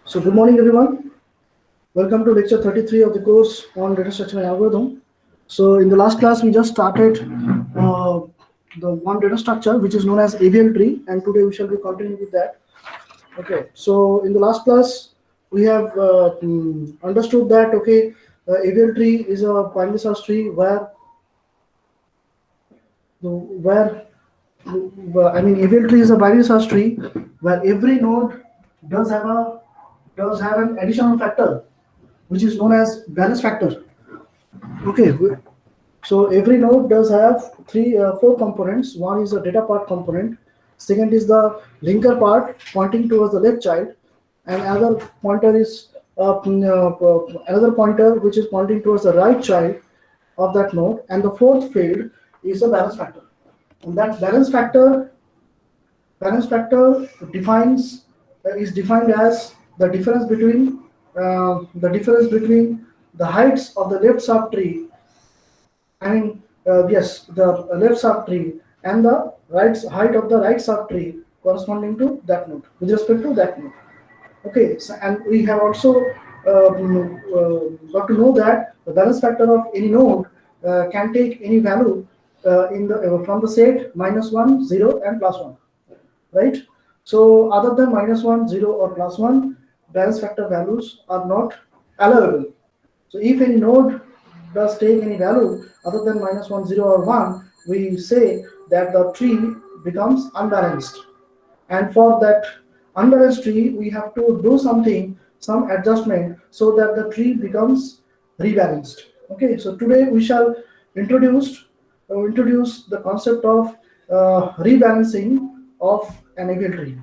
So good morning everyone. Welcome to lecture 33 of the course on data structure and algorithm. So in the last class we just started the one data structure which is known as AVL tree, and today we shall be continuing with that. Okay, so in the last class we have understood that AVL tree is a binary search tree where AVL tree is a binary search tree where every node does have a does have an additional factor which is known as balance factor. Okay, so every node does have four components. One is the data part component. Second is the linker part pointing towards the left child, and another pointer which is pointing towards the right child of that node. And the fourth field is the balance factor. And that balance factor defines is defined as the difference between the heights of the left subtree. Yes, the left subtree and the height of the right subtree corresponding to that node with respect to that node. Okay, so, and we have also got to know that the balance factor of any node can take any value in the from the set -1, 0, and +1, right? So other than -1, 0, or +1, balance factor values are not allowable. So if any node does take any value other than -1, 0, or 1, we say that the tree becomes unbalanced. And for that unbalanced tree, we have to do some adjustment so that the tree becomes rebalanced. Okay, so today we shall introduce the concept of rebalancing of an AVL tree.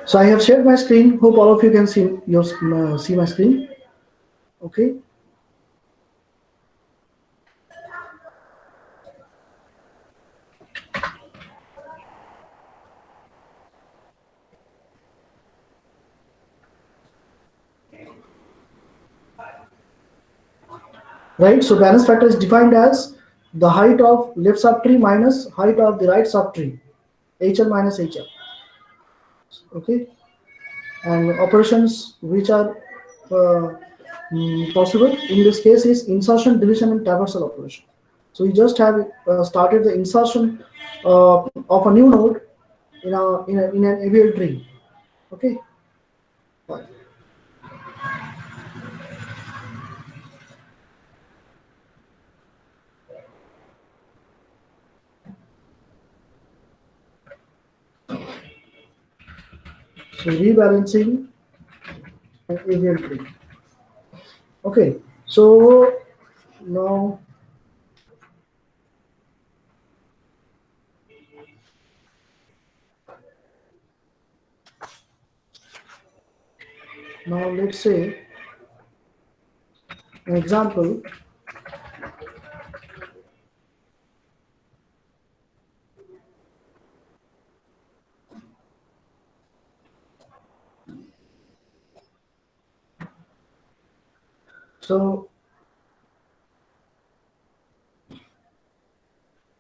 So I have shared my screen. Hope all of you can see my screen. Okay. Right. So balance factor is defined as the height of left subtree minus height of the right subtree, HL minus HL. Okay. And operations which are possible in this case is insertion, deletion, and traversal operation. So you just have started the insertion of a new node in an AVL tree. Okay. Fine. So rebalancing an AVL tree. Okay. So now let's say an example. So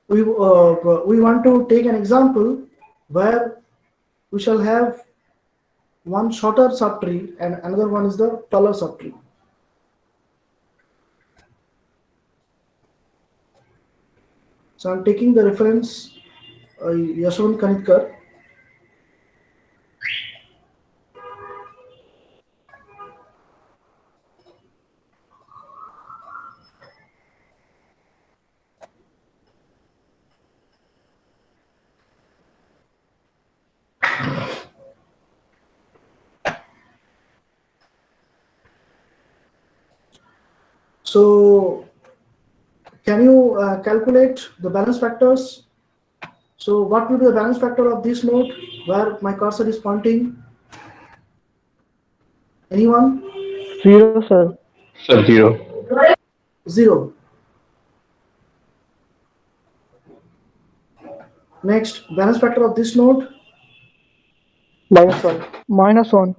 we want to take an example where we shall have one shorter subtree and another one is the taller subtree. So I'm taking the reference Yashwant Kanitkar. So Can you calculate the balance factors? So what will be the balance factor of this node where my cursor is pointing? Anyone? 0, sir. Sir, 0. 0. Next, balance factor of this node? -1. -1.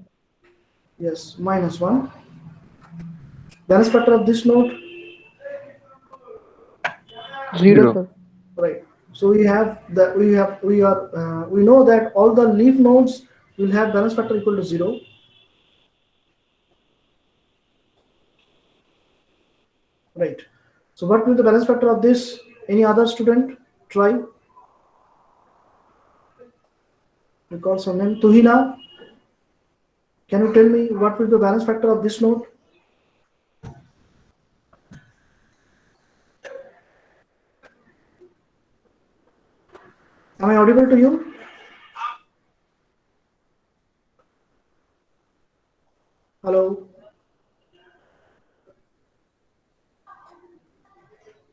Yes, -1. Balance factor of this node? 0, 0. sir. Right. So we know that all the leaf nodes will have balance factor equal to 0. Right. So what will the balance factor of this? Any other student try? Recall some name. Tuhina, can you tell me what will be the balance factor of this node? Am I audible to you? Hello?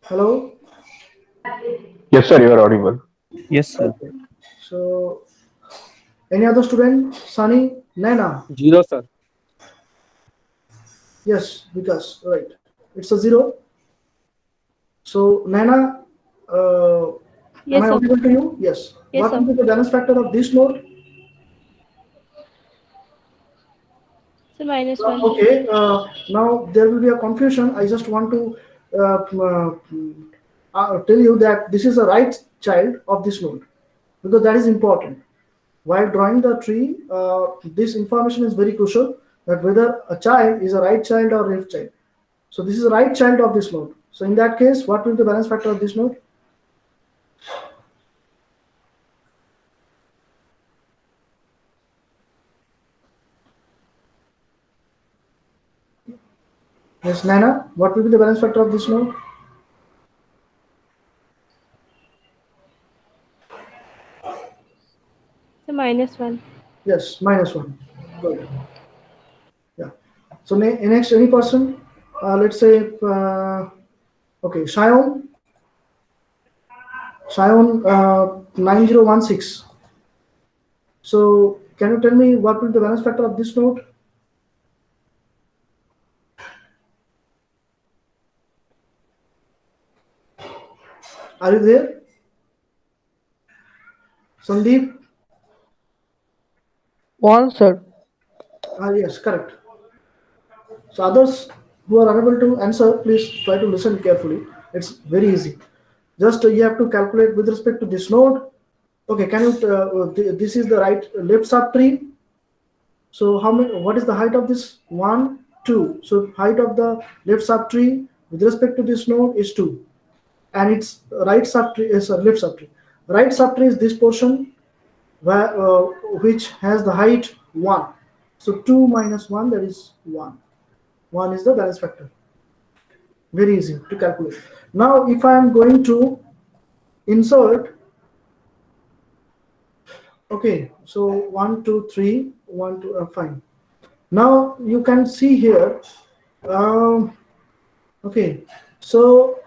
Hello? Yes, sir, you are audible. Yes, sir. So, any other student? Sunny? Naina? 0, sir. Yes, because, right. It's a 0. So, Naina, am Yes, I sir. audible to you? Yes. Yes, What sir. will be the balance factor of this node? So -1. Okay, now there will be a confusion. I just want to tell you that this is a right child of this node because that is important. While drawing the tree, this information is very crucial that whether a child is a right child or left child. So this is a right child of this node. So in that case, what will be the balance factor of this node? Yes, Nana, what will be the balance factor of this node? So -1. Yes, -1. Good. Yeah. So next, any person? Let's say, okay, Shayon. Shayon 9016. So can you tell me what will be the balance factor of this node? Are you there? Sandeep? 1, sir. Yes, correct. So others who are unable to answer, please try to listen carefully. It's very easy. Just you have to calculate with respect to this node. Okay, can you? This is the right left subtree. So how many? What is the height of this? 1, 2. So height of the left subtree with respect to this node is 2, and its right subtree is left subtree. Right subtree is this portion where, which has the height 1. So 2 minus 1, that is 1. 1 is the balance factor. Very easy to calculate. Now if I am going to insert, okay, so 1 2 3 1 2 fine. Now you can see here, okay, so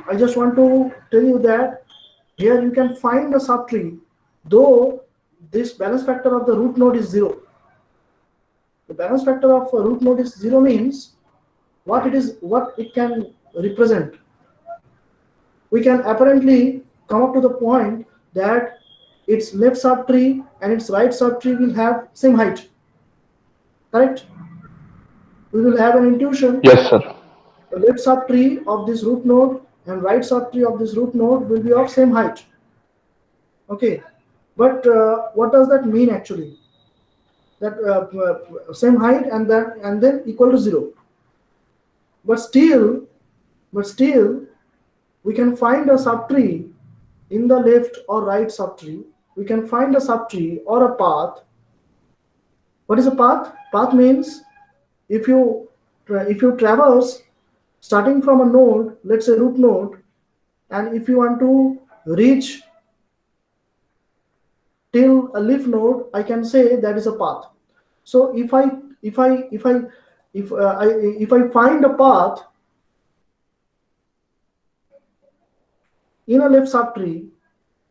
I just want to tell you that here you can find the subtree, though this balance factor of the root node is 0. The balance factor of a root node is 0 means what it can represent. We can apparently come up to the point that its left subtree and its right subtree will have same height. Correct? We will have an intuition. Yes, sir. The left subtree of this root node and right subtree of this root node will be of same height. Okay, but what does that mean actually? That same height and then equal to 0. But still, we can find a subtree in the left or right subtree. We can find a subtree or a path. What is a path? Path means if you traverse starting from a node, let's say root node, and if you want to reach till a leaf node, I can say that is a path. So if I find a path in a left subtree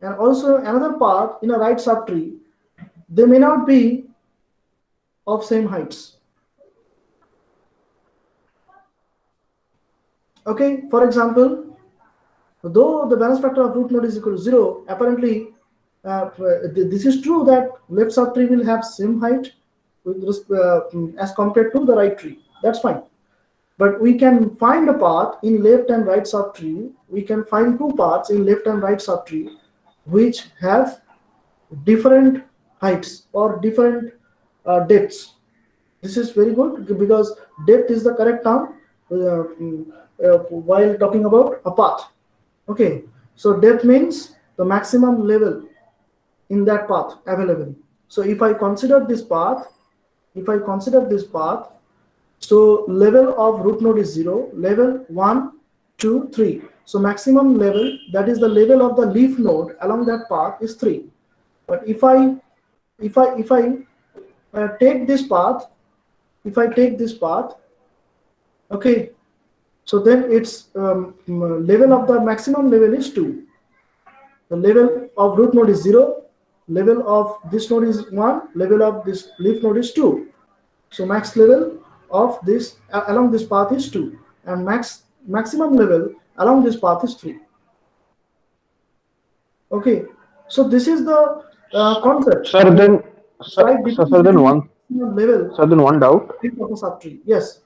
and also another path in a right subtree, they may not be of same heights. Okay, for example, though the balance factor of root node is equal to 0, apparently this is true that left subtree will have same height with as compared to the right tree. That's fine. But we can find a path in left and right subtree. We can find two paths in left and right subtree which have different heights or different depths. This is very good because depth is the correct term while talking about a path. Okay, so depth means the maximum level in that path available. So if I consider this path, so level of root node is 0, level 1, 2, 3. So maximum level, that is the level of the leaf node along that path, is 3. But if I take this path, okay, so then its level of the maximum level is 2. The level of root node is 0, level of this node is 1, level of this leaf node is 2. So max level of this along this path is 2, and maximum level along this path is 3. Okay, so this is the concept. Sir, then one doubt. Yes.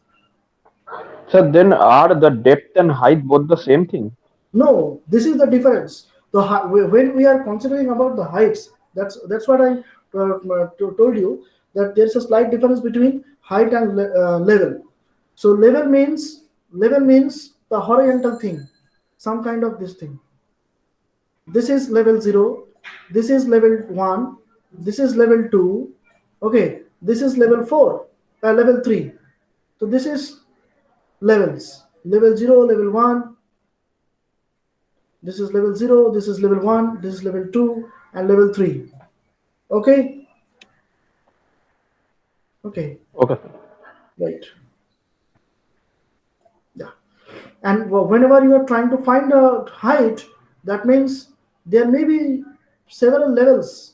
Sir, then are the depth and height both the same thing? No, this is the difference. When we are considering about the heights, that's what I told you, that there's a slight difference between height and level. So level means the horizontal thing, some kind of this thing. This is level 0, this is level 1, this is level 2, okay, this is level 4, level 3. So this is levels, level 0, level 1, this is level 0, this is level 1, this is level 2, and level 3. Okay? Okay. Okay. Right. Yeah. And whenever you are trying to find a height, that means there may be several levels,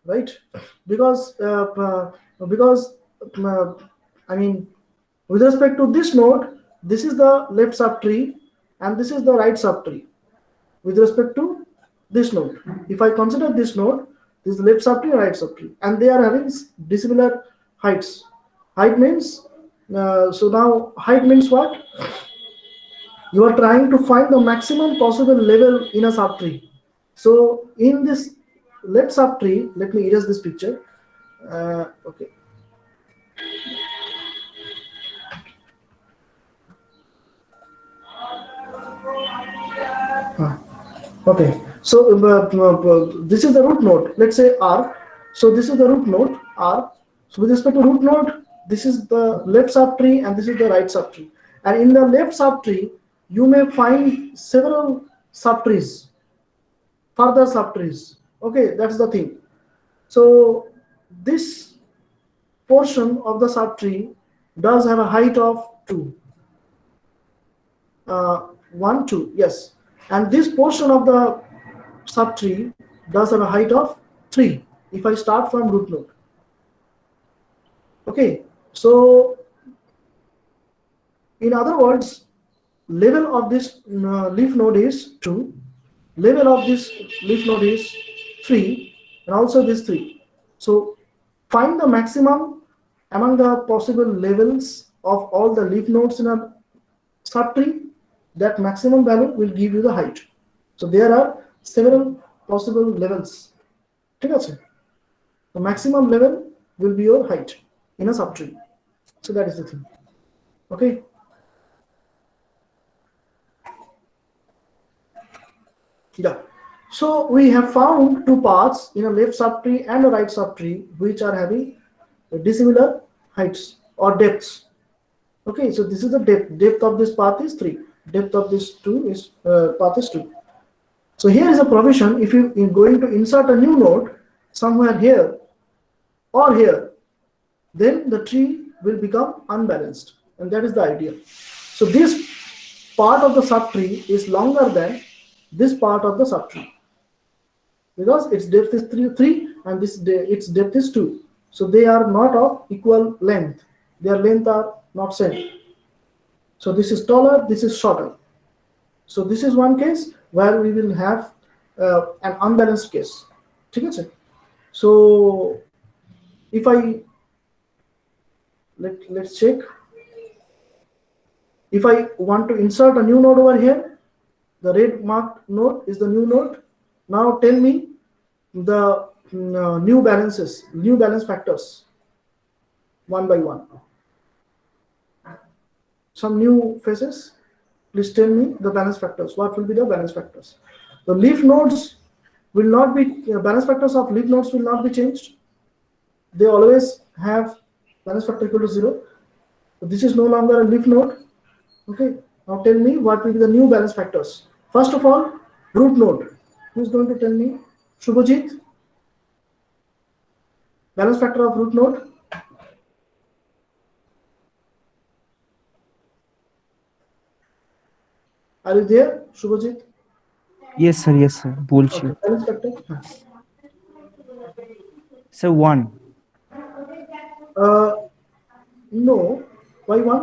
right? Because I mean, with respect to this node, this is the left subtree and this is the right subtree. With respect to this node, if I consider this node, this is the left subtree and right subtree, and they are having dissimilar heights. Height means so now height means what? You are trying to find the maximum possible level in a subtree. So in this left subtree, let me erase this picture. Okay. Okay. So this is the root node. Let's say R. So this is the root node R. So with respect to root node, this is the left subtree and this is the right subtree. And in the left subtree, you may find several subtrees, further subtrees. Okay, that's the thing. So this portion of the subtree does have a height of 2. 1, 2, yes. And this portion of the subtree does have a height of 3 if I start from root node. Okay, so in other words, level of this leaf node is 2, level of this leaf node is 3, and also this 3. So find the maximum among the possible levels of all the leaf nodes in a subtree. That maximum value will give you the height. So there are several possible levels. The maximum level will be your height in a subtree. So that is the thing. Okay. Yeah. So we have found two paths in a left subtree and a right subtree which are having dissimilar heights or depths. Okay. So this is the depth. Depth of this path is 3. Depth of this path is 2. So here is a provision. If you are going to insert a new node somewhere here or here, then the tree will become unbalanced, and that is the idea. So this part of the subtree is longer than this part of the subtree, because its depth is 3 and its depth is 2. So they are not of equal length. Their length are not same. So this is taller, this is shorter. So this is one case where we will have an unbalanced case. Okay? So if I let's check. If I want to insert a new node over here, the red marked node is the new node. Now tell me the new balance factors, one by one. Some new faces. Please tell me the balance factors. What will be the balance factors? The leaf nodes will not be, balance factors of leaf nodes will not be changed. They always have balance factor equal to 0. So this is no longer a leaf node. Okay. Now tell me what will be the new balance factors. First of all, root node. Who is going to tell me? Shubhajit. Balance factor of root node. Are you there, Shubhajit? Yes, sir. Yes, sir. বলছি। Okay. Balance factor. Sir, 1. No. Why 1?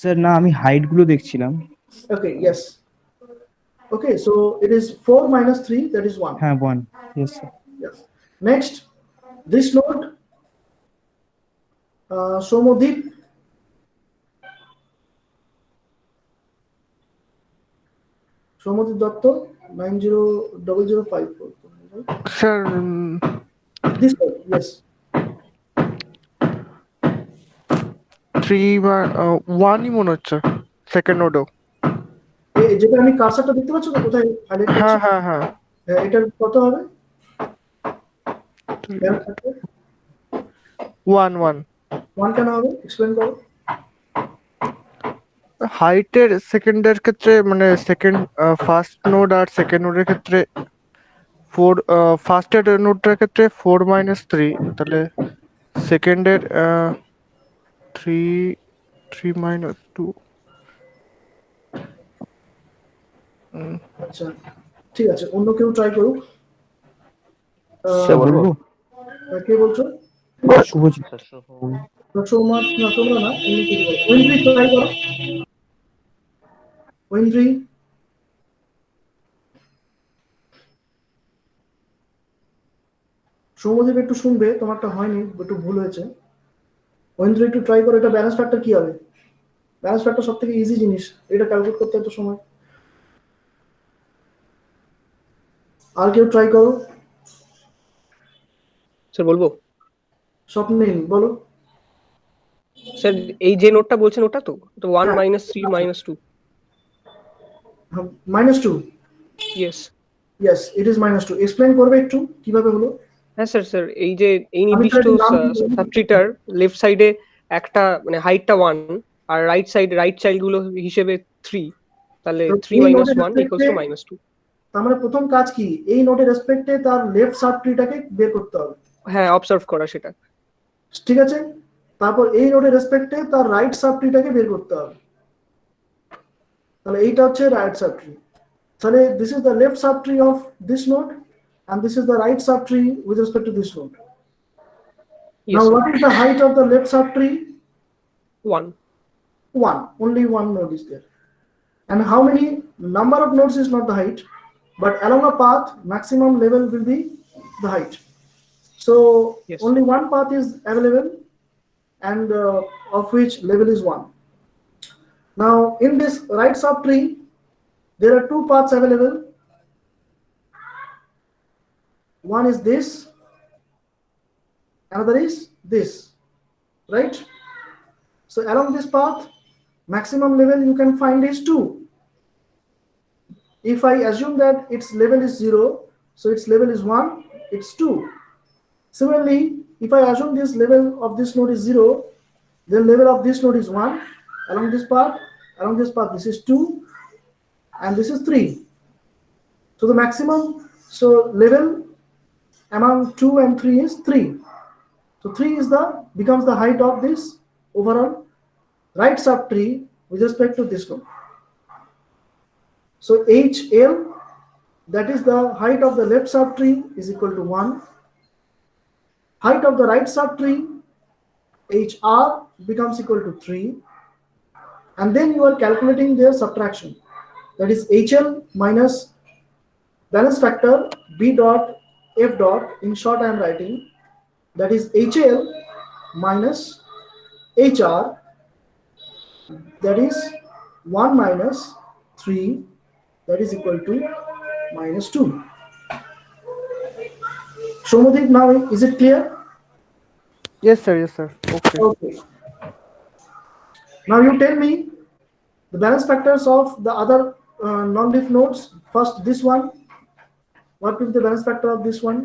Sir, না আমি height গুলো দেখছিলাম। Okay. Yes. Okay. So it is 4 minus 3. That is 1. হ্যাঁ 1. Yes, sir. Yes. Next, this node. Somodip. Somodip Datta 900054. Sir, This node, yes. 3 বা 1ই মনে হচ্ছে second নোডও। যেটা আমি কার্সারটা দেখতে পাচ্ছ তো কোথায় হাইলাইট করছি? হ্যাঁ হ্যাঁ হ্যাঁ। এটার কত হবে? 1 কেন হবে? এক্সপ্লেইন করো। হাইটের সেকেন্ডের ক্ষেত্রে মানে সেকেন্ড ফার্স্ট নোড আর সেকেন্ড নোডের ক্ষেত্রে 4 ফার্স্টের নোডটার ক্ষেত্রে 4 minus 3, তাহলে সেকেন্ডের 3 minus 2। আচ্ছা ঠিক আছে, অন্য কেউ ট্রাই করুক। স্যার বলবো? কে বলছো? শুভজিৎ। সৌমাত না, তোমরা না, ঐন্দ্রি ট্রাই করো। ঐন্দ্রি, সৌমদীপ একটু শুনবে, তোমারটা হয়নি, একটু ভুল হয়েছে। ঐন্দ্রি একটু ট্রাই করো, এটা ব্যালেন্স ফ্যাক্টর কি হবে? ব্যালেন্স ফ্যাক্টর সব থেকে ইজি জিনিস, এটা ক্যালকুলেট করতে এত সময়। আর কেউ ট্রাই করো। স্যার বলবো? স্বপ্নিল বলো। স্যার এই যে নোটটা বলছেন ওটা তো 1 minus 3 minus 2। -2। Yes yes, it is -2। Explain করবে একটু কিভাবে হলো? হ্যাঁ স্যার এই যে এই নির্দিষ্ট সাবট্রিটার লেফট সাইডে একটা মানে হাইটটা 1 আর রাইট চাইল্ড গুলো হিসেবে 3, তাহলে 3 minus 1 equals to -2। তার মানে প্রথম কাজ কি? এই নোটের রেসপেক্টে তার লেফট সাবট্রিটাকে বের করতে হবে। হ্যাঁ, অবজার্ভ করা সেটা। ঠিক আছে, তারপর এই নোটের রেসপেক্টে তার রাইট সাবট্রিটাকে বের করতে হবে। তাহলে এইটা হচ্ছে রাইট সাবট্রি। তাহলে this is the left subtree of this note and this is the right subtree with respect to this node. Yes, Now sir. what is the height of the left subtree? 1। Only one node is there. And how many number of nodes is not the height, but along a path maximum level will be the height. So Yes. only one path is available, and of which level is 1. Now in this right subtree there are two paths available. One is this, another is this, right? So along this path maximum level you can find is 2. If I assume that its level is 0, so its level is 1, it's 2. Similarly, if I assume this level of this node is 0, then level of this node is 1. Along this path this is 2, and this is 3. So the maximum, so level among 2 and 3 is 3. So 3 is becomes the height of this overall right subtree with respect to this node. So HL, that is the height of the left subtree, is equal to 1. Height of the right subtree, HR, becomes equal to 3. And then you are calculating their subtraction. That is HL minus balance factor B dot F dot. In short, I am writing that is HL minus HR, that is 1 minus 3, that is equal to minus 2. Shomadip, now is it clear? Yes, sir. Yes, sir. Okay. Okay. Now you tell me the balance factors of the other non-leaf nodes. First, this one. What will be the balance factor of this one?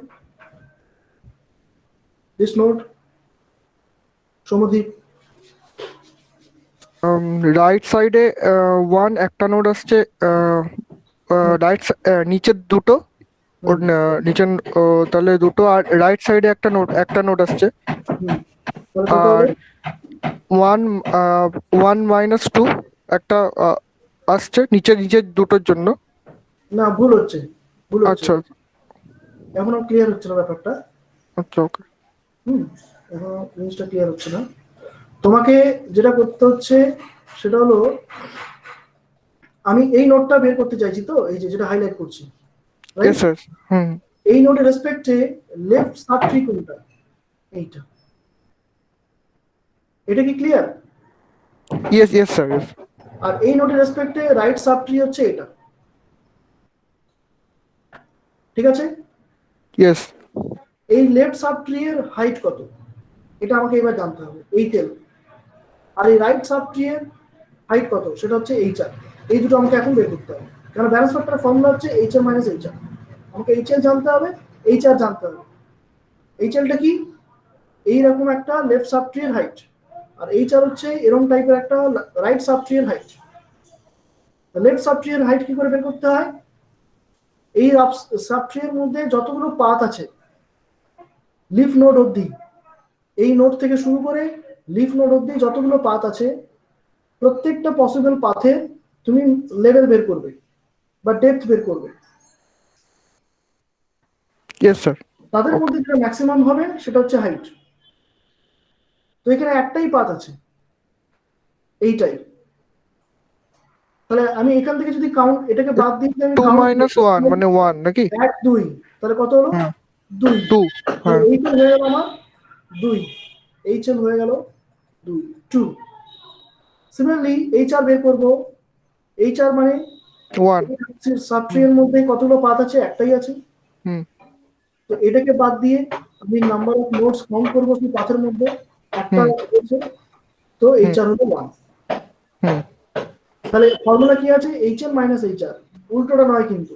This node. Shomadip. Right সাইডে one একটা node আসছে, নিচের দুটো ওর নিচের তাহলে দুটো, আর right সাইডে একটা নোড আসছে, তাহলে কত আর হবে? ওয়ান মাইনাস টু একটা আসছে নিচের দুটোর জন্য। না, ভুল হচ্ছে। আচ্ছা এখনো ক্লিয়ার হচ্ছে না ব্যাপারটা। আচ্ছা, ওকে। এখন জিনিসটা ক্লিয়ার হচ্ছে না। তোমাকে যেটা করতে হচ্ছে সেটা হলো, আমি এই নোটটা বের করতে চাইছি, তো এই যেটা হাইলাইট করছি, ইয়েস স্যার। এই নোটের রেসপেক্টে লেফট সাব ট্রি কোনটা? এইটা। এটা কি clear? Yes yes sir, yes. আর এই নোটের রেসপেক্টে রাইট সাব ট্রি হচ্ছে এটা, ঠিক আছে? ইয়েস। এই লেফট সাব ট্রি এর হাইট কত, এটা আমাকে এবার জানতে হবে, এইচএল। আর এই রাইট সাব ট্রি এর হাইট কত, সেটা হচ্ছে এইচআর। এই দুটো আমাকে এখন বের করতে হবে, কারণ ব্যালেন্স ফ্যাক্টরের ফর্মুলা হচ্ছে এইচএল মাইনাস এইচআর। আমাকে এইচএল জানতে হবে, এইচআর জানতে হবে। এইচএলটা কি? এইরকম একটা লেফট সাব ট্রি এর হাইট, আর এইচআর হচ্ছে এরকম টাইপের একটা রাইট সাব ট্রি এর হাইট। লেফট সাব ট্রি এর হাইট কি করে বের করতে হয়? এই সাব ট্রি এর মধ্যে যতগুলো পাথ আছে লিফ নোড অবধি, এই নোড থেকে শুরু করে লিফ নোড অবধি যতগুলো পাথ আছে, প্রত্যেকটা পসিবল পাথে তুমি লেভেল বের করবে বা ডেপথ বের করবে। Yes sir. তাদের মধ্যে যেটা ম্যাক্সিমাম হবে সেটা হচ্ছে হাইট। তো এখানে একটাই পাথ আছে, এইটাই। তাহলে আমি এখান থেকে যদি কাউন্ট, এটাকে বাদ দিয়ে যদি আমি 2 minus 1 মানে 1 নাকি? 1 2, তাহলে কত হলো? 2। 2। হ্যাঁ, এইচএল হয়ে গেল আমার 2, এইচএল হয়ে গেল 2। সিমিলারলি এইচআর বের করব। এইচআর মানে 1। সাব ট্রি এর মধ্যে কতগুলো পাথ আছে? একটাই আছে। তো এটাকে বাদ দিয়ে আমি নাম্বার অফ নোডস কাউন্ট করব কি পাথের মধ্যে, একটা আছে, তো এইচআর হলো 1। তাহলে ফর্মুলা কি আছে? এইচএল মাইনাস এইচআর, উল্টোটা নয় কিন্তু,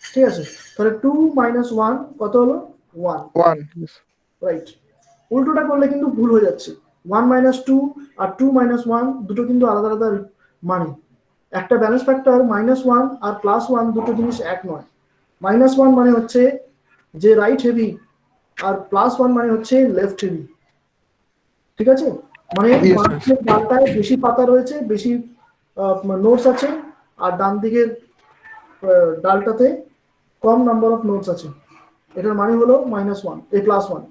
ঠিক আছে? তাহলে 2 মাইনাস 1 কত হলো? 1। 1। রাইট। উল্টোটা করলে কিন্তু ভুল হয়ে যাচ্ছে। 1 মাইনাস 2 আর 2 মাইনাস 1 দুটো কিন্তু আলাদা আলাদা মানে। একটা ব্যালেন্স ফ্যাক্টর -1 আর +1 দুটো জিনিস এক নয়। -1 মানে হচ্ছে যে রাইট হেভি, আর +1 মানে হচ্ছে লেফট হেভি, ঠিক আছে? মানে বামের ডালটায় বেশি পাতা রয়েছে, বেশি নোটস আছে, আর ডান দিকের ডালটাতে কম নাম্বার অফ নোটস আছে। এটার মানে হলো -1 এই +1,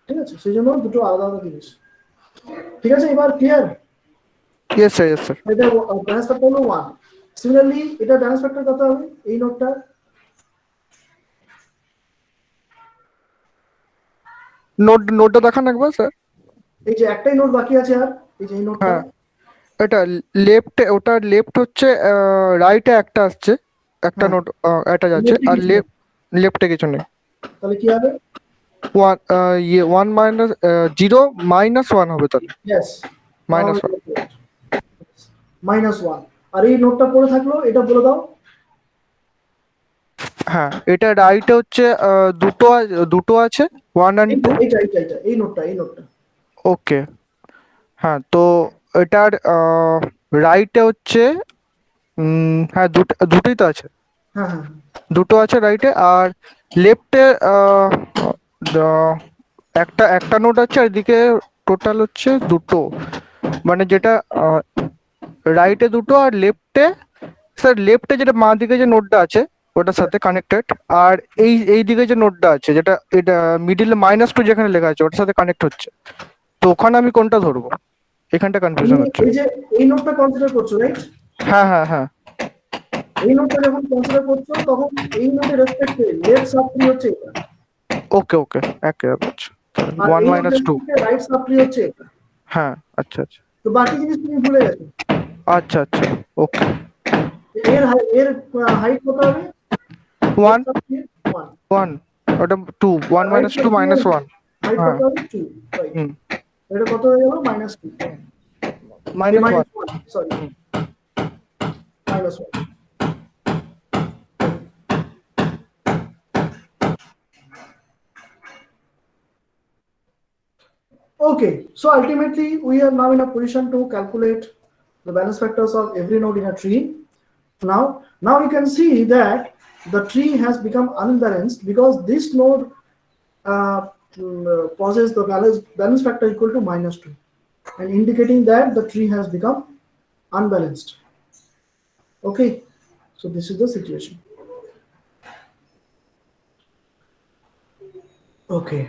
ঠিক আছে? সেই জন্য দুটো আলাদা আলাদা জিনিস, ঠিক আছে? এবার clear? Yes sir, yes sir. এটা ব্যালেন্স ফ্যাক্টর হলো 1। সিমিলারলি এটা ব্যালেন্স ফ্যাক্টর কত হবে এই নোটটা? নোটটা দেখান একবার স্যার। এই যে একটাই নোট বাকি আছে, আর এই যে এই নোটটা, হ্যাঁ, এটা লেফটে, ওটা লেফট হচ্ছে, রাইটে একটা আসছে, একটা নোট এটা যাচ্ছে, আর লেফটে কিছু নেই। তাহলে কি হবে? 1 মাইনাস 0 -1 হবে তাহলে। ইয়েস, -1। -1। আর এই নোটটা পড়ে থাকলো, এটা বলে দাও। হ্যাঁ, এটা রাইটে হচ্ছে দুটো আছে, 1 and 2। এইটা এই নোটটা ওকে, হ্যাঁ। তো এটার রাইটে হচ্ছে, হ্যাঁ দুটোই তো আছে, হ্যাঁ হ্যাঁ দুটো আছে রাইটে। আর লেফটে একটা নোট আছে, আর এদিকে টোটাল হচ্ছে দুটো, মানে যেটা রাইটে দুটো আর লেফটে স্যার লেফটে যেটা বাঁ দিকে যে নোডটা আছে ওটার সাথে কানেক্টেড, আর এই দিকে যে নোডটা আছে যেটা এটা মিডিলে -2 যেখানে লেখা আছে ওটার সাথে কানেক্ট হচ্ছে, তো ওখানে আমি কোনটা ধরবো? এখানটা কনফিউশন তুমি হচ্ছে। এই যে এই নোটটা কনসিডার করছো, রাইট? হ্যাঁ হ্যাঁ হ্যাঁ। এই নোটটা যখন কনসিডার করছো তখন এই নোটের রেসপেক্টে লেফট সাব ট্রি হচ্ছে এটা, ওকে ওকে, ওকে আচ্ছা। আর 1 এই - নোটের 2। রেসপেক্টে রাইট সাব ট্রি হচ্ছে এটা। হ্যাঁ আচ্ছা আচ্ছা তো বাকি জিনিস তুমি ভুলে গেছো। আচ্ছা আচ্ছা ওকে। এর হাইট কত হবে? 1 1 ওটা 2, 1 - 2 -1। হাইট হ্যাঁ কত হবে? 2, রাইট? হুম এটা কত হয়ে গেল? -2, -1। Sorry, -1. Okay, so ultimately we are now in a position to calculate the balance factors of every node in a tree. Now you can see that the tree has become unbalanced because this node possesses the balance factor equal to -2, and indicating that the tree has become unbalanced. Okay, so this is the situation. Okay,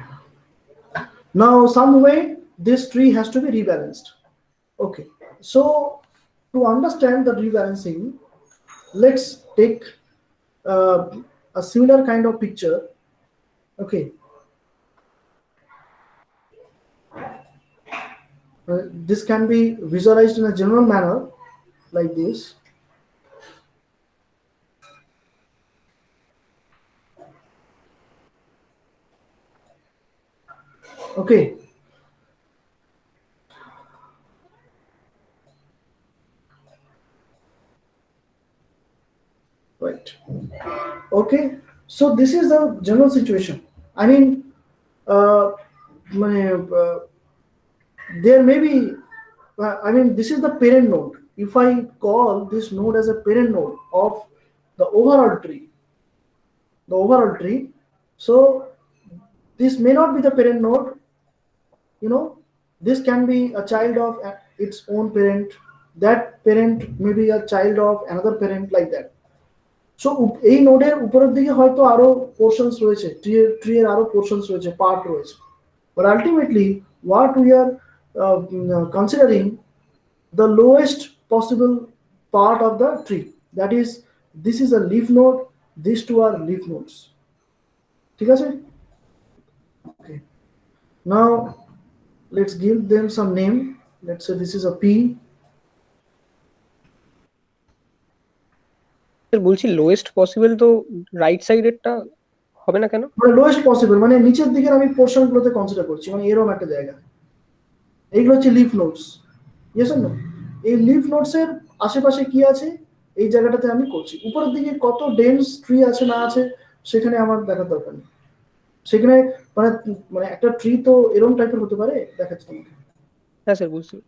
now some way this tree has to be rebalanced. Okay, so to understand the rebalancing, let's take a similar kind of picture. Okay, this can be visualized in a general manner like this. Okay, right. Okay, so this is the general situation. I mean, there may be, I mean, this is the parent node. If I call this node as a parent node of the overall tree, so this may not be the parent node. This can be a child of its own parent. That parent may be a child of another parent, like that. So এই নোডের উপরের দিকে হয়তো আরো portions রয়েছে, tree এর আরো portions রয়েছে, পার্ট রয়েছে, but ultimately what we are considering the lowest possible part of the tree, that is, this is a leaf node, these two are leaf nodes. ঠিক আছে? Okay, now let's give them some name. Let's say this is a P. বলছি lowest possible, তো right সাইডেরটা হবে না কেন? মানে lowest possible মানে নিচের দিকের আমি পোর্শন গুলোতে কনসিডার করছি, মানে এরকম একটা জায়গা। এইগুলো হচ্ছে leaf nodes. Yes or no? এই লিফ নোডস এর আশেপাশে কি আছে এই জায়গাটাতে আমি করছি। উপরের দিকে কত ডেন্স ট্রি আছে না আছে সেখানে আমার দেখার দরকার নেই। সেখানে মানে মানে একটা ট্রি তো এরকম টাইপের হতে পারে, দেখাচ্ছি তোমাকে। হ্যাঁ স্যার, বুঝছি।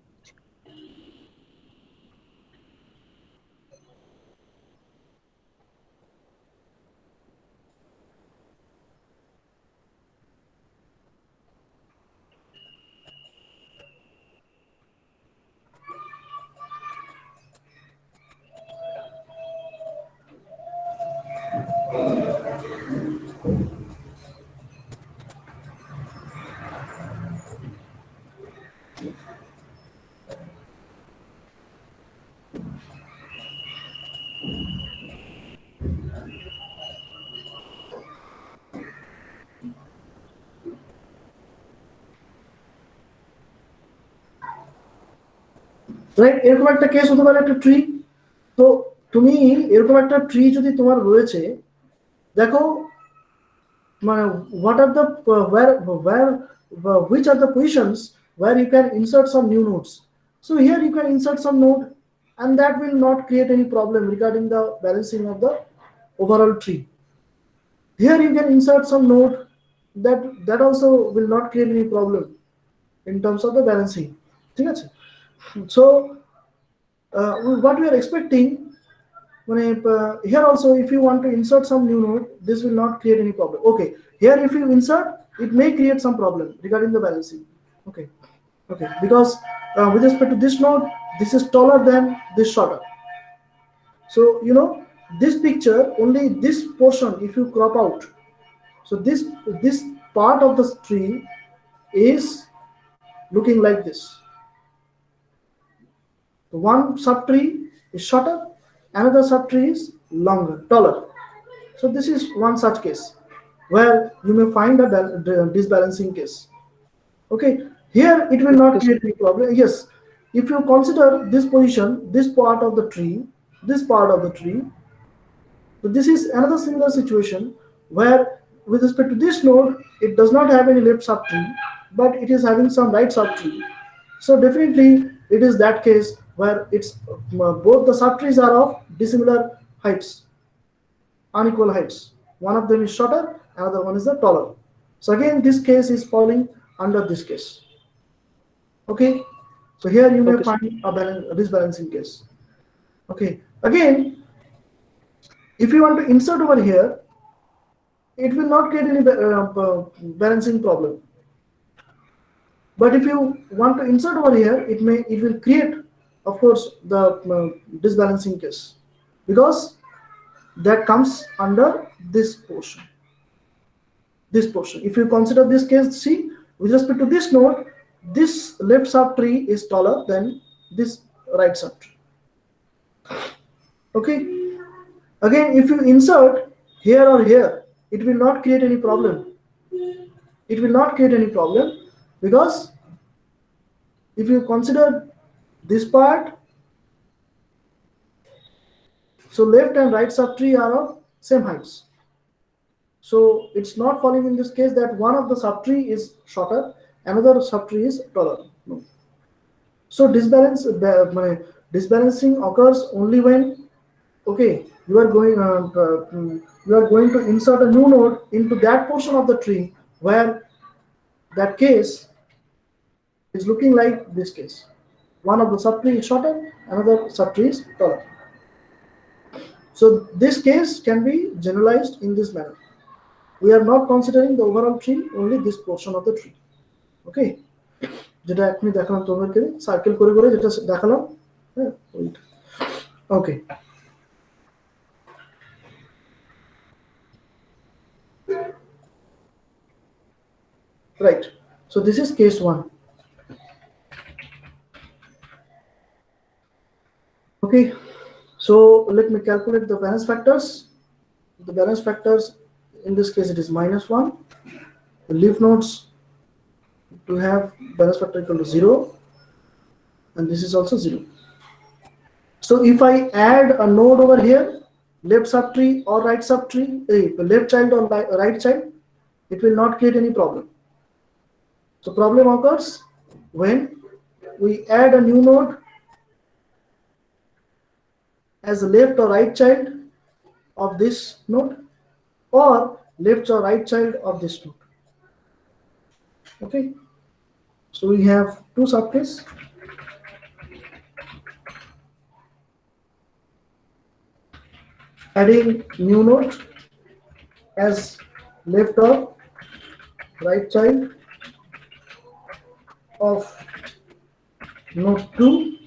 রাইট, এরকম একটা কেস হতে পারে একটা ট্রি। তো তুমি এরকম একটা ট্রি যদি তোমার রয়েছে, দেখো মানে what are the which are the positions where you can insert some new nodes. So here you can insert some node and that will not create any problem regarding the balancing of the overall tree. Here you can insert some node that also will not create any problem in terms of the balancing. ঠিক আছে? So what we are expecting, here also if you want to insert some new node, this will not create any problem. Okay, here if you insert, it may create some problem regarding the balancing. Okay, because with respect to this node, this is taller than this shorter. So this picture, only this portion, if you crop out, so this part of the tree is looking like this. One subtree is shorter, another subtree is longer, taller. So this is one such case where you may find a disbalancing case. Okay, here it will not create any problem. Yes, if you consider this position, this part of the tree, this part of the tree, so this is another similar situation where with respect to this node, it does not have any left subtree, but it is having some right subtree. So definitely it is that case where it's both the subtrees are of dissimilar heights, unequal heights. One of them is shorter, another one is the taller. So again, this case is falling under this case. Okay, so here you may Okay, find a disbalancing case. Okay, again, if you want to insert over here, it will not create any balancing problem. But if you want to insert over here, it will create, of course, the disbalancing case, because that comes under this portion. This portion. If you consider this case, see, with respect to this node, this left subtree is taller than this right subtree. Okay. Again, if you insert here or here, it will not create any problem. It will not create any problem, because if you consider this part, so left and right subtree are of same heights. So it's not falling in this case that one of the subtree is shorter, another subtree is taller. No. So disbalancing occurs only when, okay, you are going to insert a new node into that portion of the tree where that case is looking like this case. One of the subtree is shorter, another subtree is taller. So this case can be generalized in this manner. We are not considering the overall tree, only this portion of the tree. Okay, যেটা এখনই দেখালাম তোমাদেরকে circle করে করে যেটা দেখালাম, হ্যাঁ ওইটা। Okay. Right. So this is case 1. Okay. So let me calculate the balance factors. The balance factors, in this case it is -1. The leaf nodes to have balance factor equal to 0, and this is also 0. So if I add a node over here, left subtree or right subtree, left child or right child, it will not create any problem. So problem occurs when we add a new node as a left or right child of this node, or left or right child of this node. Okay, so we have two subcases. Adding new node as left or right child of node 2,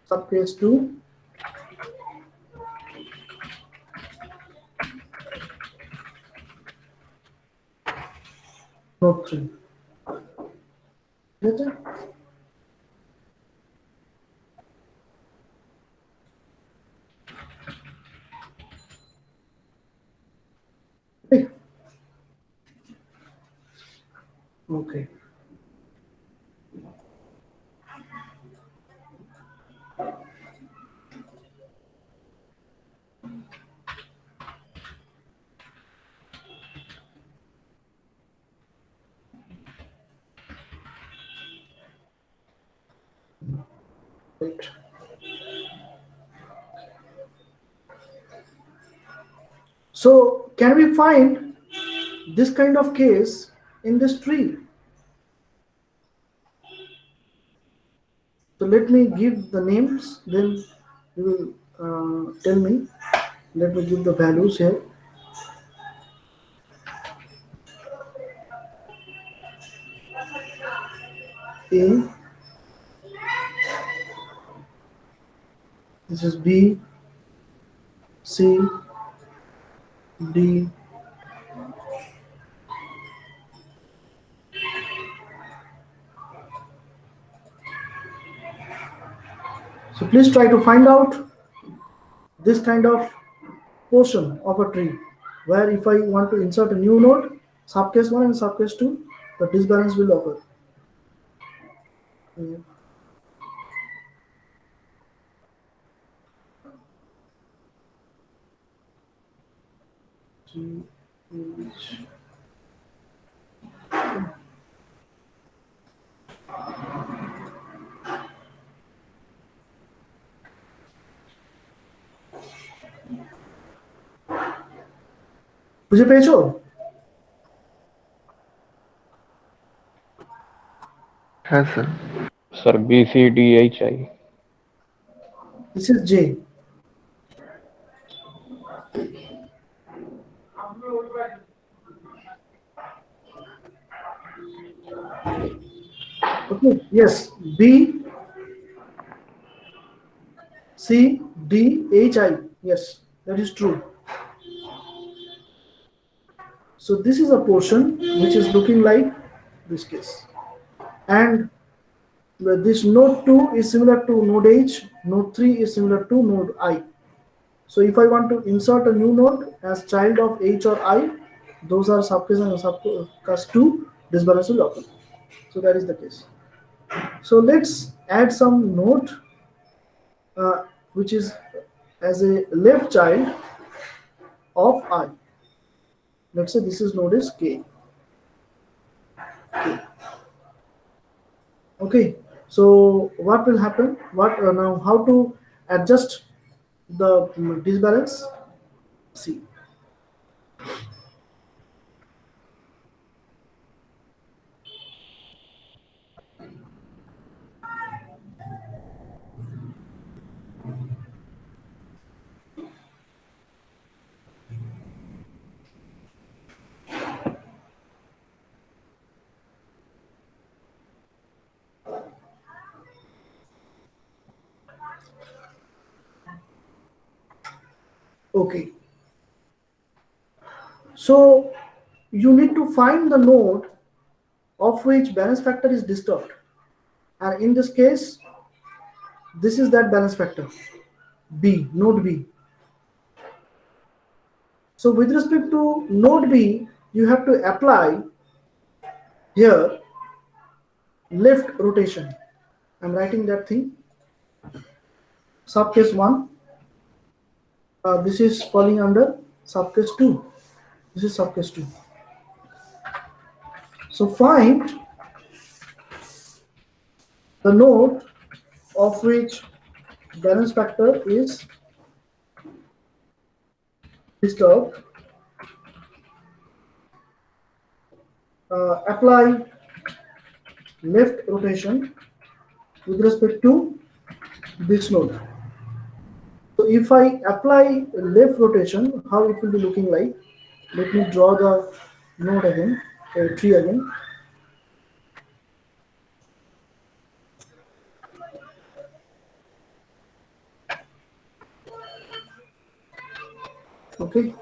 subcase 2, node 3. Get it? Okay. Right. So can we find this kind of case in this tree? So let me give the names, then you will tell me. Let me give the values here. A, This is B, C, D. So please try to find out this kind of portion of a tree where if I want to insert a new node, subcase 1 and subcase 2, the disbalance will occur. G, H. বুঝে পেয়েছো? হ্যাঁ sir. Sir, B, C, D, H, I. This is J. Okay, yes, B, C, D, H, I. Yes, that is true. So this is a portion which is looking like this case. And this node 2 is similar to node H, node 3 is similar to node I. So if I want to insert a new node as child of H or I, those are subcase and subcase 2, disbalance will occur. So that is the case. So let's add some node which is as a left child of I. Let's say this is node is K. Okay, so what will happen? What now? How to adjust the disbalance? See. Okay. So you need to find the node of which balance factor is disturbed. And in this case, this is that balance factor, B, node B. So with respect to node B, you have to apply here left rotation. I'm writing that thing. Subcase 1. This is falling under subcase 2. This is subcase 2. So find the node of which balance factor is disturbed. Apply left rotation with respect to this node. So if I apply left rotation, how it will be looking like? Let me draw the node again, tree again. Okay.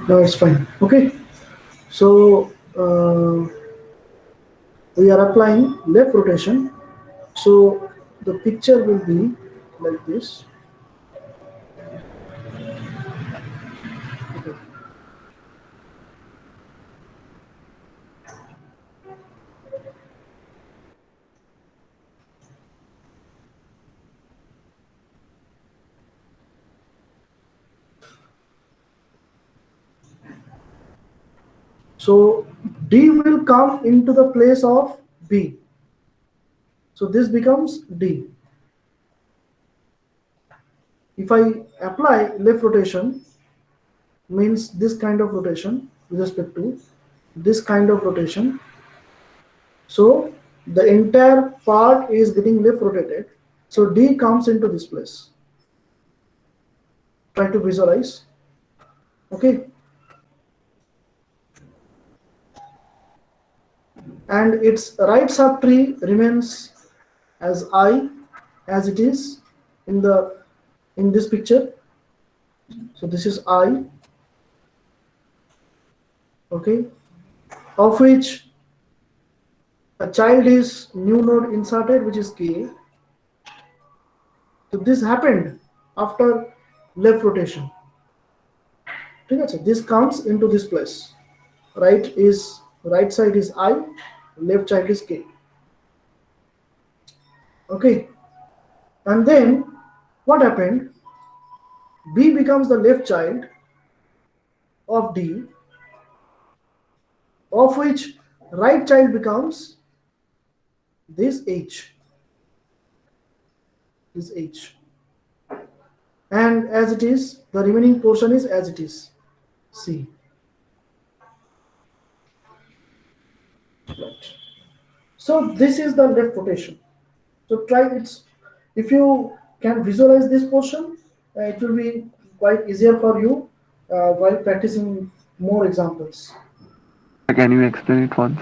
Now it's fine. Okay. So we are applying left rotation. So the picture will be like this. Okay. So D will come into the place of B. So this becomes D. If I apply left rotation, means this kind of rotation with respect to this kind of rotation. So the entire part is getting left rotated. So D comes into this place. Try to visualize. Okay. And its right subtree remains as I, as it is in this picture. So this is I, okay, of which a child is new node inserted, which is K. So this happened after left rotation. Okay, this comes into this place. Right side is I, left side is K. Okay, and then what happened? B becomes the left child of D, of which right child becomes this H. This H. And as it is, the remaining portion is as it is, C. Right. So this is the left rotation. So try it. If you can visualize this portion, it will be quite easier for you while practicing more examples. Can you explain it once?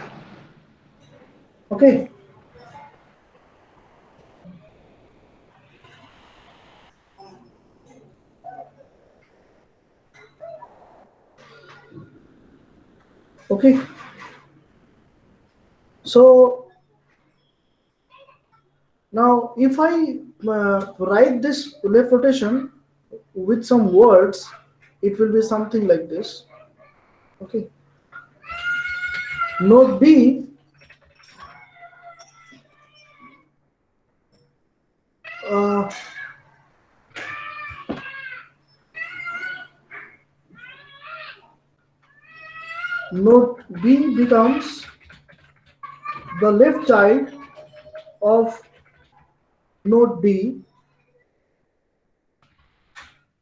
Okay. Okay. So now if I write this left rotation with some words, it will be something like this. Okay. Node B node B becomes the left child of node D,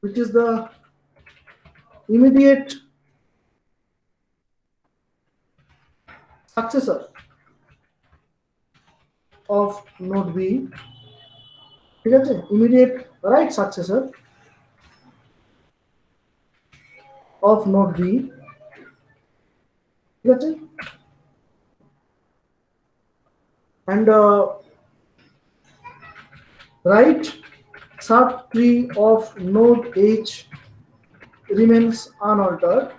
which is the immediate successor of node B. Immediate right successor of node B. And right subtree of node H remains unaltered.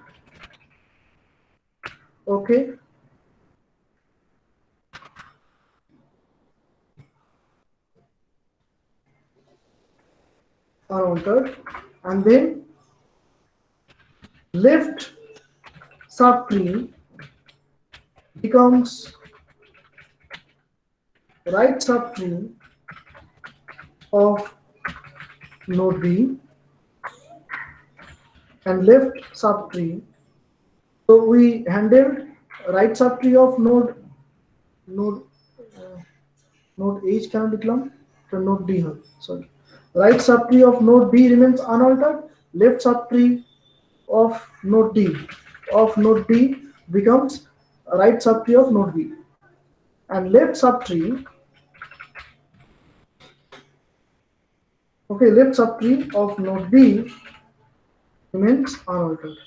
Okay. Unaltered. And then left subtree becomes right subtree of node B and left subtree. So we handled right subtree of node H can become node D. Sorry, right subtree of node B remains unaltered. Left subtree of node D becomes right subtree of node B, and left subtree. Okay, left subtree of node B remains unaltered.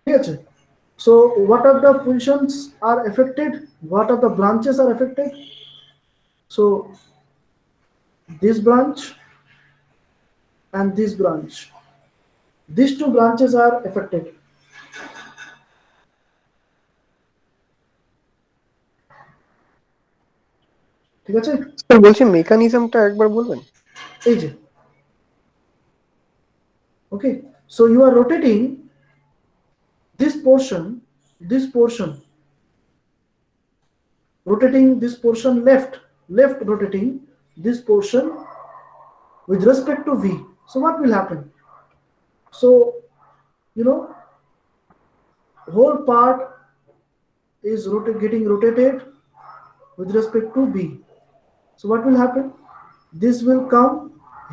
Yes. So what are the positions are affected? What are the branches are affected? So this branch and this branch. These two branches are affected. ঠিক আছে? Sir বলছি মেকানিজমটা একবার বলবেন? এই যে, okay, so you are rotating this portion, rotating this portion left rotating this portion with respect to v. So what will happen? So you know, whole part is getting rotated with respect to b. So what will happen? This will come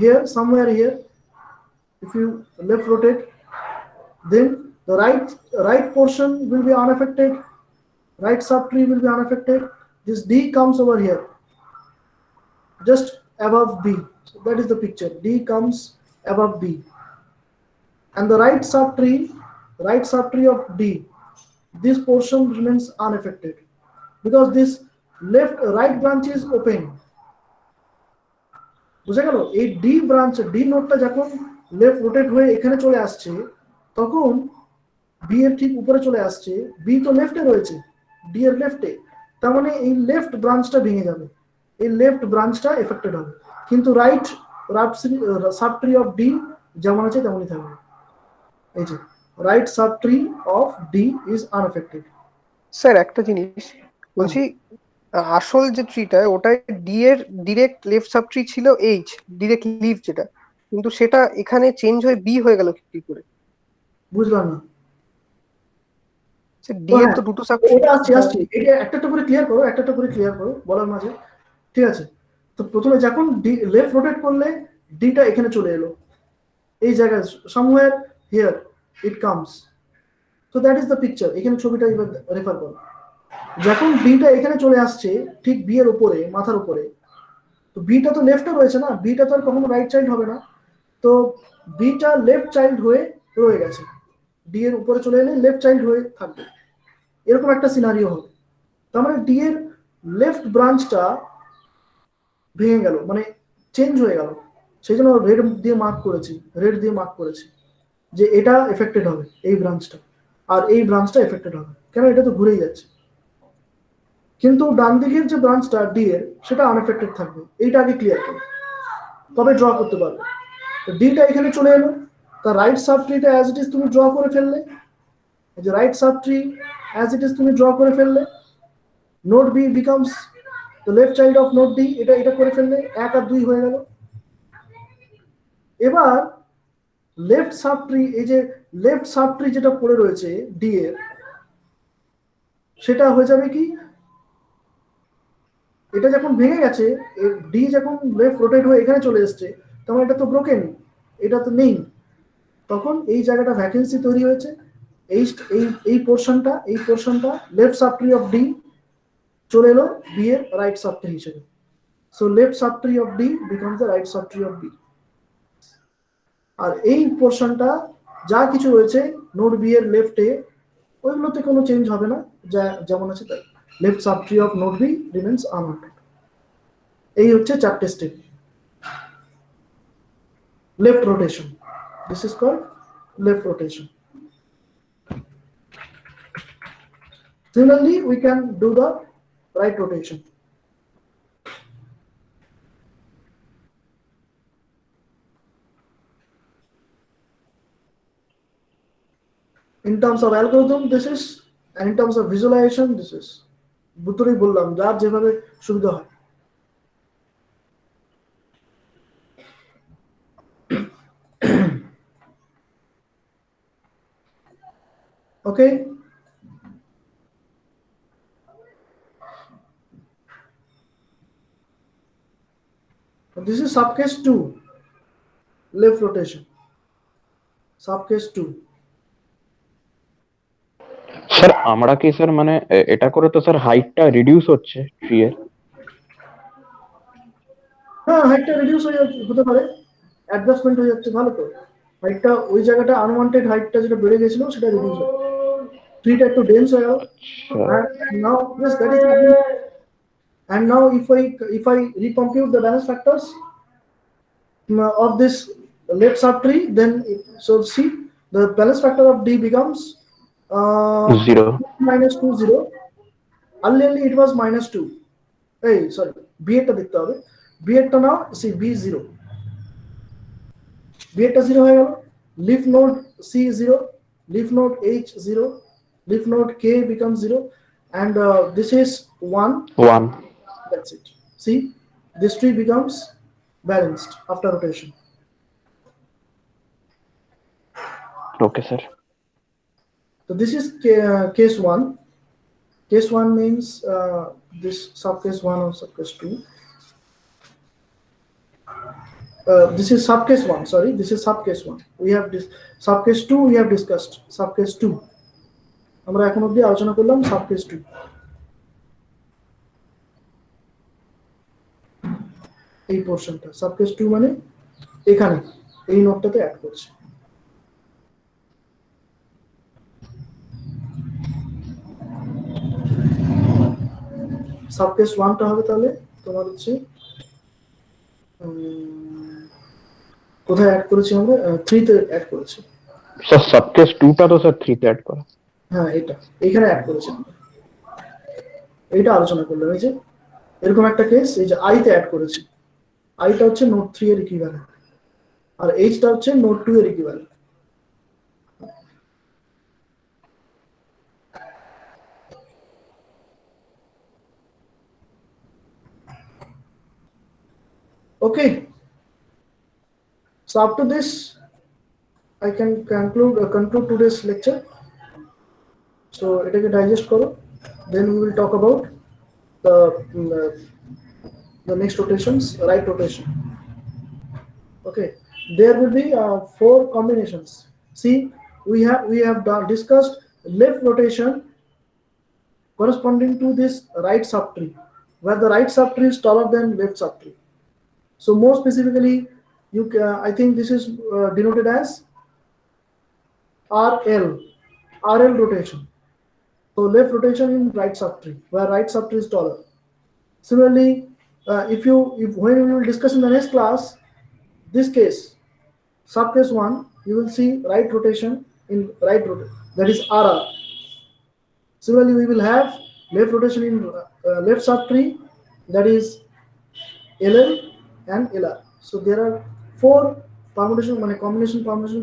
here, somewhere here. If you left rotate, then the right portion will be unaffected, right subtree will be unaffected. This d comes over here, just above b. So that is the picture. D comes above b, and the right subtree of d, this portion remains unaffected because this right branch is open. বুঝা গেল? এই D branch, D নোডটা যখন left rotate হয়ে এখানে চলে আসছে, তখন B এর ঠিক উপরে চলে আসছে। বি তো লেফটে রয়েছে, ডি এর লেফটে, তার মানে এই লেফট ব্রাঞ্চটা ভেঙে যাবে, এই লেফট ব্রাঞ্চটা এফেক্টেড হবে, কিন্তু রাইট সাবট্রি অফ ডি যেমন আছে তেমনই থাকবে। এই যে right subtree of D is unaffected. Sir একটা জিনিস বলছি, আসল যে ট্রিটা ওটাই ডি এর ডিরেক্ট লেফট সাব ট্রি ছিল এইচ, ডিরেক্ট লিভ যেটা, কিন্তু সেটা এখানে চেঞ্জ হয়ে বি হয়ে গেল কি করে? বুঝলাম না। ডি এর তো দুটো সাব ওটা আসছি, এটা একটা করে ক্লিয়ার করো বলার মাঝে, ঠিক আছে? তো প্রথমে যখন ডি লেফট রোটেট করলে ডিটা এখানে চলে এলো, এই জায়গায় somewhere here it comes. So that is the picture. এখানে ছবিটা এবার রেফার করো। যখন বিটা এখানে চলে আসছে ঠিক বি এর উপরে, মাথার উপরে, তো বিটা তো লেফটে রয়েছে না, বিটা তো আর কখনো রাইট চাইল্ড হবে না, তো বিটা লেফট চাইল্ড হয়ে রয়ে গেছে, ডি এর উপরে চলে এলে লেফট চাইল্ড হয়ে থাকবে, এরকম একটা সিনারিও হবে। তার মানে ডি এর লেফট ব্রাঞ্চটা ভেঙে গেল, মানে চেঞ্জ হয়ে গেল, সেই জন্য রেড দিয়ে মার্ক করেছি যে এটা এফেক্টেড হবে, এই ব্রাঞ্চটা, আর এই ব্রাঞ্চটা এফেক্টেড হবে, কেন? এটা তো ঘুরেই যাচ্ছে। কিন্তু ডান দিকের যে ব্রাঞ্চটা ডি এর, সেটা আনএফেক্টেড থাকবে। এইটা আগে ক্লিয়ার করো, তবে ড্র করতে পারবে। ডিটা এখানে চলে এলো, তার রাইট সাবট্রিটা অ্যাজ ইট ইজ তুমি ড্র করে ফেললে, এই যে right subtree as it is তুমি ড্র করে ফেললে, node B becomes the left child of node D, এটা করে ফেললে, 1 আর 2 হয়ে গেল। এবার লেফট সাবট্রি, এই যে লেফট সাবট্রি যেটা পড়ে রয়েছে ডি এর, সেটা হয়ে যাবে কি, এটা যখন ভেঙে গেছে, ডি যখন লেফট রোটেট হয়ে এখানে চলে এসছে, তখন এটা তো ব্রোকেন, এটা তো নেই, তখন এই জায়গাটা ভ্যাকেন্সি তৈরি হয়েছে। এই পোর্শনটা লেফট সাবট্রি অফ ডি চলে এলো বি এর রাইট সাবট্রি হিসেবে। So left subtree of D becomes the right subtree of B. আর এই পোর্শনটা যা কিছু রয়েছে নোড বি এর লেফটে, ওইগুলোতে কোনো চেঞ্জ হবে না, যেমন আছে তাই। Left subtree of node B remains unaltered. এই হচ্ছে 4টে step left rotation. This is called left rotation. Similarly, we can do the right rotation. In terms of algorithm, this is, and in terms of visualization, this is. দুটোই বললাম, যার যেভাবে সুবিধা হয়। Okay. This is subcase 2, left rotation. Subcase 2. Sir আমরা কি sir মানে এটা করে তো স্যার হাইটটা রিডিউস হচ্ছে ট্রি এর? হ্যাঁ, হাইটটা রিডিউস হতে পারে, অ্যাডজাস্টমেন্ট হয়ে যাচ্ছে, ভালো তো। হাইটটা ওই জায়গাটা আনওয়ান্টেড হাইটটা যেটা বেড়ে গেছিল সেটা রিডিউস হয়, ট্রিটা একটু ডেন্স হয়ে গেল। নাও yes, that is happening. And now if I recompute the balance factors of this left subtree, then so see the balance factor of D becomes 0 -2 0. Earlier it was -2. Hey, sorry. B এরটা দেখতে হবে। B এরটা নাও, C B 0, B এরটা 0 হয়ে গেল। Leaf node C 0, leaf node H 0, leaf node K becomes 0, and this is 1. 1. That's it. See, this tree becomes balanced after rotation. Okay, sir. So this is case 1. Case 1 means this subcase 1 or subcase 2. This is subcase 1. Sorry, this is subcase 1. We have this subcase 2. We have discussed subcase 2. আমরা এখন অবধি আলোচনা করলাম সাবকেস 2। এই পোরশনটা সাবকেস 2 মানে এখানে এই নোটটাতে add করছে। সাবকেস 1টা হবে তাহলে তোমার হচ্ছে কোথায় অ্যাড করেছি আমরা? 3 তে অ্যাড করেছি। স্যার সাবকেস 2টা তো স্যার 3 তে অ্যাড করা। হ্যাঁ, এটা এখানে অ্যাড করেছি আমরা, এইটা আলোচনা করলাম। এই যে এরকম একটা কেস, এই যে আই তে অ্যাড করেছি। আইটা হচ্ছে নোড 3 এর ইকুইভ্যালেন্ট, আর এইচটা হচ্ছে নোড 2 এর equivalent. Okay, so up to this I can conclude today's lecture. So এটাকে digest করো, then we will talk about the next rotations, right rotation. Okay, there will be 4 combinations. See, we have discussed left rotation corresponding to this right subtree, where the right subtree is taller than left subtree. So more specifically, I think this is denoted as RL rotation. So left rotation in right subtree, where right subtree is taller. Similarly, when we will discuss in the next class, this case, subcase 1, you will see right rotation in right rotation, that is RR. Similarly, we will have left rotation in left subtree, that is LL and LR. So there are 4 combination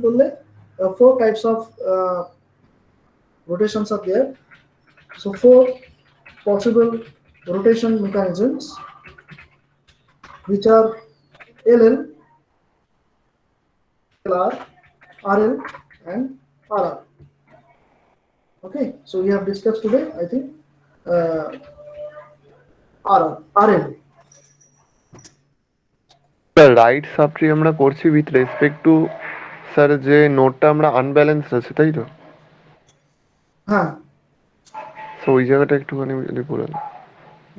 করলে 4 types of rotations are there. So 4 possible rotation mechanisms, which are LL, LR, RL and RR. Okay, so we have discussed today, I think, RL. Right subtree আমরা করছি with respect to sir যে নোটটা আমরা unbalanced আছে, তাই তো? হ্যাঁ, so ওই জায়গাটা একটুখানি যদি বলেন।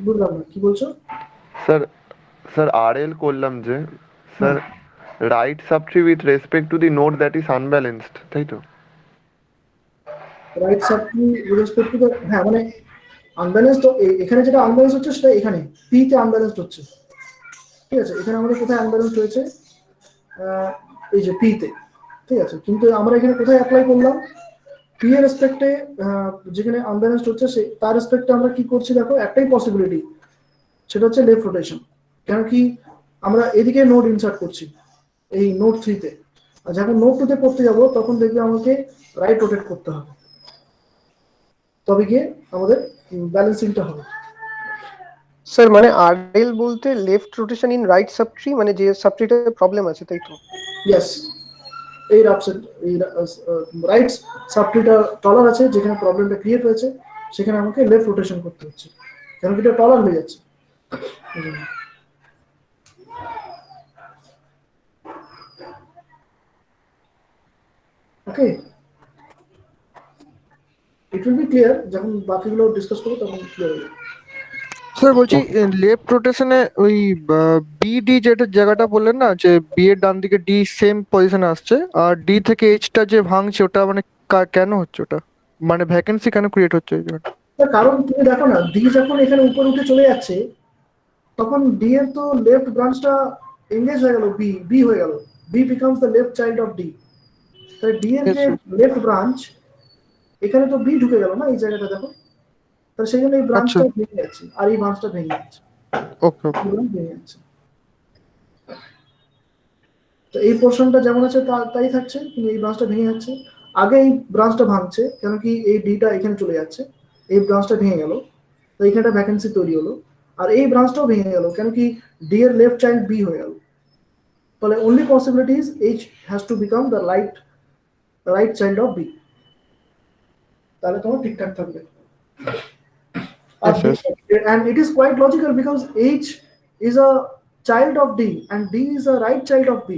বুঝলাম না কি বলছো। স্যার আরএল করলাম যে sir right subtree with respect to the note that is unbalanced, তাই তো? Right subtree with respect to হ্যাঁ, মানে আনব্যালেন্সড, তো এখানে যেটা আনব্যালেন্স হচ্ছে সেটা এখানে পি তে আনব্যালেন্সড হচ্ছে। ঠিক আছে, এখানে আমাদের কোথায় আনব্যালেন্সড হয়েছে? এই যে পি তে। ঠিক আছে, কিন্তু আমরা এখানে কোথায় অ্যাপ্লাই করলাম? পি এর রেসপেক্টে যেখানে আনব্যালেন্সড হচ্ছে তার রেসপেক্টে আমরা কি করছি দেখো, একটাই পসিবিলিটি, সেটা হচ্ছে লেফট রোটেশন। কেন কি আমরা এদিকে নোড ইনসার্ট করছি এই নোড 3 তে, আর যখন নোড 2 তে করতে যাব তখন দেখবে আমাকে রাইট রোটেট করতে হবে, তবে গিয়ে আমাদের ব্যালেন্সিংটা হবে। স্যার মানে আরএল বলতে left rotation in right subtree, মানে যে সাবট্রিতে প্রবলেম আছে, তাই তো? ইয়েস, এই রাইট সাবট্রিটা টলার আছে, যেখানে প্রবলেমটা ক্রিয়েট হয়েছে সেখানে আমাকে লেফট রোটেশন করতে হচ্ছে, কারণ এটা টলার হয়ে যাচ্ছে। ওকে, ইট উইল বি ক্লিয়ার যখন বাকিগুলো ডিসকাস করব, তখন ক্লিয়ার হবে। স্যার বলছি লেফট রোটেশনে ওই বিডি যেটা জায়গাটা বললেন না, যে বি এর ডান দিকে ডি সেম পজিশনে আসছে, আর ডি থেকে এইচটা যে ভাঙছে ওটা মানে কেন হচ্ছে? ওটা মানে ভ্যাকেন্সি কেন ক্রিয়েট হচ্ছে ওই জায়গাটা? কারণ তুমি দেখো না, ডি যখন এখানে উপরে উঠে চলে যাচ্ছে তখন ডি এর তো লেফট ব্রাঞ্চটা এঙ্গেজ হয়ে গেল, বি হয়ে গেল, B becomes the left child of D. তাই ডি এর যে লেফট ব্রাঞ্চ, এখানে তো বি ঢুকে গেল না এই জায়গাটা, দেখো, তাহলে সেই জন্য এই ব্রাঞ্চটা ভেঙে যাচ্ছে, আর এই ব্রাঞ্চটা ভেঙে যাচ্ছে। ওকে ওকে এই branch ভেঙে যাচ্ছে। তো এই পোর্শনটা যেমন আছে তাই থাকছে, কিন্তু এই ব্রাঞ্চটা ভেঙে যাচ্ছে। আগে এই ব্রাঞ্চটা ভাঙছে, কেন কি এই ডিটা এখানে চলে যাচ্ছে, এই ব্রাঞ্চটা ভেঙে গেল, তো এখানে ভ্যাকেন্সি তৈরি হলো। আর এই ব্রাঞ্চটাও ভেঙে গেল, কেন কি ডি এর লেফট চাইল্ড বি হয়ে গেল। তাহলে only possibility is H has to become the right child of B. তাহলে তোমার ঠিকঠাক থাকবে। Yes, yes. And it is quite logical because H is a child of D and D is a right child of B.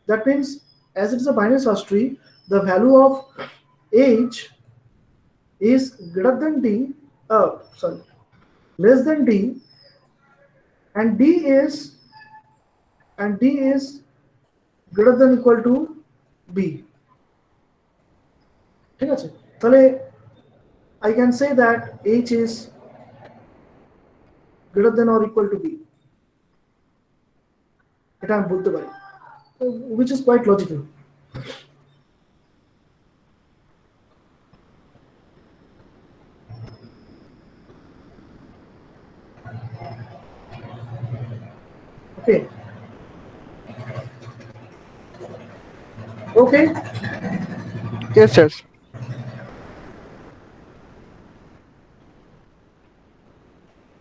That means, as it is a binary search tree, the value of H is greater than D, less than D, and D is greater than equal to B. ঠিক আছে, তাহলে I can say that H is greater than or equal to B. এটা আমি বলতে পারি, which is quite logical. Okay. Okay. Yes, yes.